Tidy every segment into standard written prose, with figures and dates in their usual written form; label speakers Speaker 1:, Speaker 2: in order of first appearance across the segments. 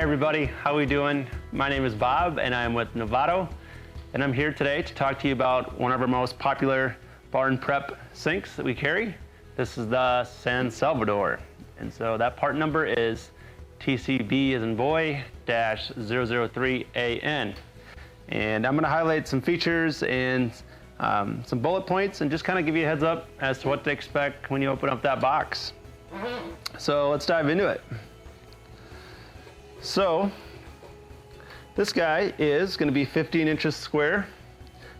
Speaker 1: everybody, how we doing? My name is Bob and I'm with Novatto, and I'm here today to talk to you about one of our most popular barn prep sinks that we carry. This is the San Salvador, and so that part number is TCB as in boy -003AN. And I'm going to highlight some features and some bullet points and just kind of give you a heads up as to what to expect when you open up that box. So let's dive into it. So this guy is going to be 15 inches square.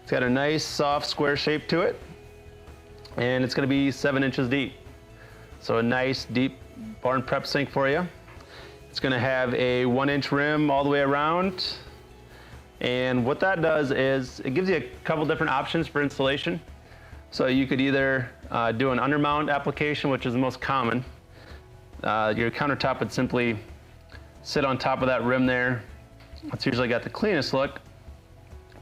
Speaker 1: It's got a nice soft square shape to it, and it's going to be 7 inches deep. So a nice deep barn prep sink for you. It's going to have a 1-inch rim all the way around, and what that does is it gives you a couple different options for installation. So you could either do an undermount application, which is the most common. Your countertop would simply sit on top of that rim there. It's usually got the cleanest look.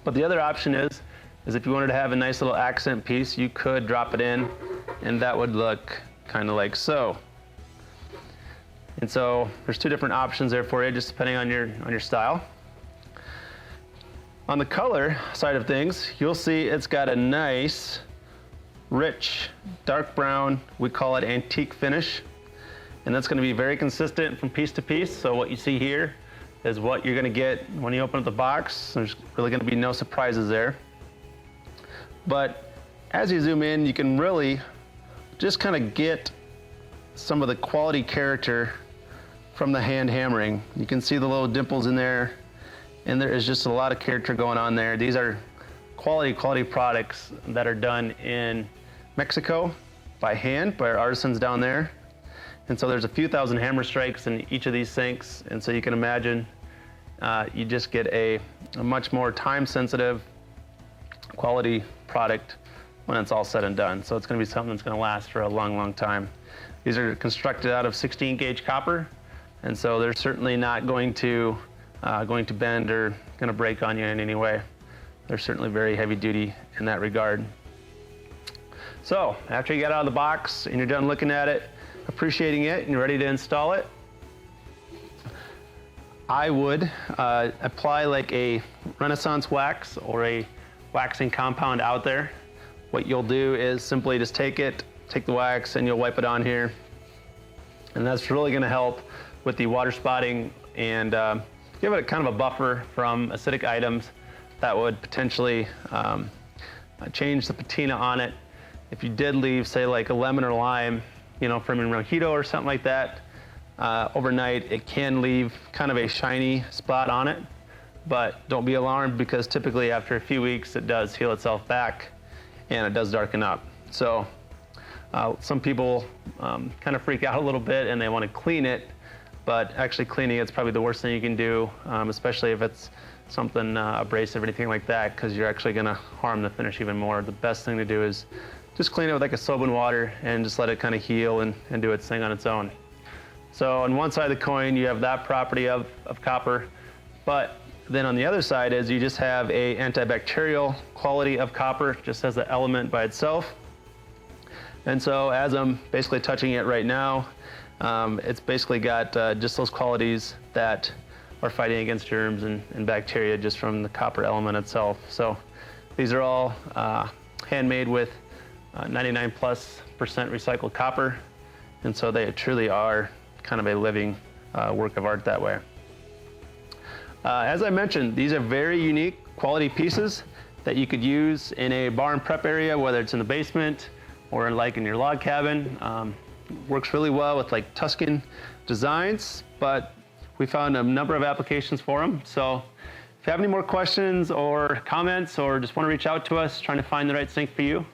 Speaker 1: But the other option is if you wanted to have a nice little accent piece, you could drop it in, and that would look kind of like so. And so there's two different options there for you, just depending on your style. On the color side of things, you'll see it's got a nice, rich, dark brown, we call it antique finish. And that's going to be very consistent from piece to piece. So what you see here is what you're going to get when you open up the box. There's really going to be no surprises there. But as you zoom in, you can really just kind of get some of the quality character from the hand hammering. You can see the little dimples in there, and there is just a lot of character going on there. These are quality products that are done in Mexico by hand, by our artisans down there. And so there's a few thousand hammer strikes in each of these sinks, and so you can imagine you just get a much more time-sensitive quality product when it's all said and done. So it's going to be something that's going to last for a long time. These are constructed out of 16-gauge copper, and so they're certainly not going to bend or going to break on you in any way. They're certainly very heavy-duty in that regard. So after you get out of the box and you're done looking at it, appreciating it, and you're ready to install it, I would apply like a Renaissance wax or a waxing compound out there. What you'll do is simply just take the wax, and you'll wipe it on here. And that's really going to help with the water spotting and give it a kind of a buffer from acidic items that would potentially change the patina on it. If you did leave, say, like a lemon or lime, from a mojito or something like that, overnight, it can leave kind of a shiny spot on it. But don't be alarmed, because typically after a few weeks it does heal itself back and it does darken up. So some people kind of freak out a little bit and they want to clean it, but actually cleaning it's probably the worst thing you can do, especially if it's something abrasive or anything like that, because you're actually going to harm the finish even more. The best thing to do is just clean it with like a soap and water and just let it kind of heal and do its thing on its own. So on one side of the coin, you have that property of copper, but then on the other side is you just have a antibacterial quality of copper, just as an element by itself. And so as I'm basically touching it right now, it's basically got just those qualities that are fighting against germs and bacteria just from the copper element itself. So these are all handmade with 99+% recycled copper, and so they truly are kind of a living work of art that way. As I mentioned, these are very unique quality pieces that you could use in a barn prep area, whether it's in the basement or like in your log cabin. Works really well with like Tuscan designs, but we found a number of applications for them. So if you have any more questions or comments, or just want to reach out to us trying to find the right sink for you,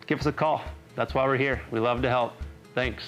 Speaker 1: give us a call. That's why we're here. We love to help. Thanks.